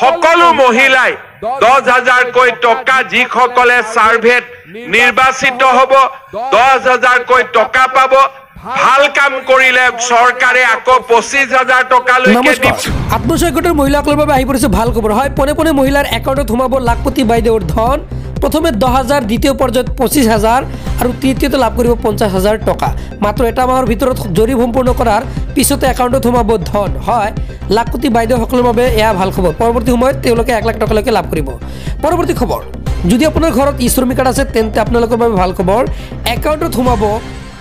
সকলো মহিলাই 10,000কৈ টকা যিসকলে সাৰ্ভেত নিৰ্বাচিত হ'ব 10,000কৈ টকা পাব ভাল কাম কৰিলে চৰকাৰে আকৌ 25,000 টকা লৈকে দিব আত্মসহায়ক গোটৰ মহিলাসকলৰ বাবে আহি পৰিছে ভাল খবৰ হয় পনে পনে মহিলাৰ একাউণ্টত সোমাব লাখপতি বাইদেউৰ ধন প্ৰথমে 10,000 দ্বিতীয় পৰ্যায়ত 25,000 আৰু তৃতীয়তে লাভ কৰিব 50,000 টকা মাত্ৰ এটা মাহৰ ভিতৰত জৰীপ সম্পূৰ্ণ কৰাৰ পিছতে একাউণ্টত সোমাব ধন হয় লাখপতি বাইদেউসকলৰ বাবে এয়া ভাল খবৰ পৰৱৰ্তী সময়ত তেওঁলোকে 1 লাখ টকালৈকে লাভ কৰিব পৰৱৰ্তী খবৰ যদি আপোনাৰ ঘৰত ই শ্ৰমিক কাৰ্ড আছে তেন্তে আপোনালোকৰ বাবে ভাল খবৰ একাউণ্টত সোমাব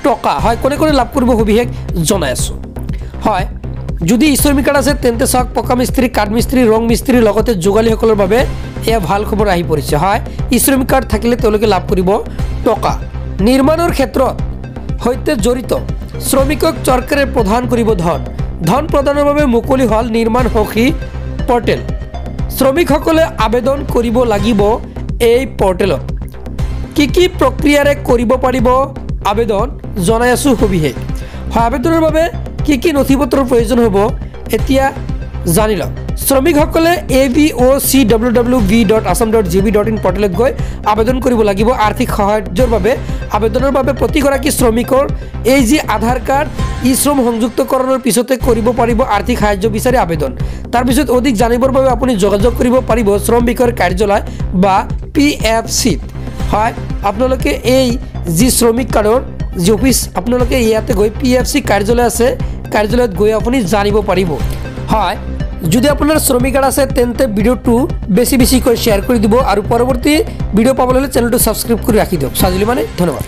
টকা হয় কোনে কোনে লাভ কৰিব সবিশেষ জনাই আছো হয় যদি ই শ্ৰমিক কাৰ্ড আছে তেন্তে চাওক পকা মিস্ত্ৰী কাঠ মিস্ত্ৰী ৰং মিস্ত্ৰী লগতে যোগালীসকলৰ বাবে এয়া ভাল খবৰ আহি পৰিছে হয় ই শ্ৰমিক কাৰ্ড থাকিলে তেওঁলোকে লাভ কৰিব টকা নিৰ্মাণৰ ক্ষেত্ৰত হৈতে জড়িত শ্ৰমিকক চৰকাৰে প্ৰদান কৰিব ধন প্ৰদানৰ বাবে মুকলি হল নিৰ্মাণ সখী পৰ্টেল শ্ৰমিকসকলে আবেদন কৰিব লাগিব এই পৰ্টেলত কি প্ৰক্ৰিয়াৰে কৰিব পাৰিব আবেদন জনাই আছো সবিশেষ হয় আবেদনৰ বাবে কি নথিপত্ৰৰ প্ৰয়োজন হ'ব এতিয়া জানি লওক শ্ৰমিকসকলে avocwwv.assam.gb.in পৰ্টেলত গৈ আবেদন কৰিব লাগিব আৰ্থিক সাহায্যৰ বাবে আবেদনৰ বাবে প্ৰতিগৰাকী শ্ৰমিকৰ এই যি আধাৰ কাৰ্ড ই শ্ৰম সংযুক্তকৰণৰ পিছতে কৰিব পাৰিব আৰ্থিক সাহায্য বিচাৰি আবেদন তাৰ পিছত অধিক জানিবৰ বাবে আপুনি যোগাযোগ কৰিব পাৰিব শ্ৰম বিষয়ৰ কাৰ্যালয় বা PFC হয় আপোনালোকে এই যি শ্ৰমিক কাৰ্ডৰ যি অফিস আপোনালোকে ইয়াতে গৈ PFC কাৰ্যালয় আছে কাৰ্যালয়ত গৈ আপুনি জানিব পাৰিব হয় যদি আপোনাৰ শ্ৰমিক কাৰ্ড আছে তেন্তে ভিডিওটো বেছি বেছিকৈ শ্বেয়াৰ কৰি দিব আৰু পৰৱৰ্তী ভিডিও পাবলৈ চেনেলটো সাবস্ক্ৰাইব কৰি ৰাখি দিয়ক সাজলি মানে ধন্যবাদ।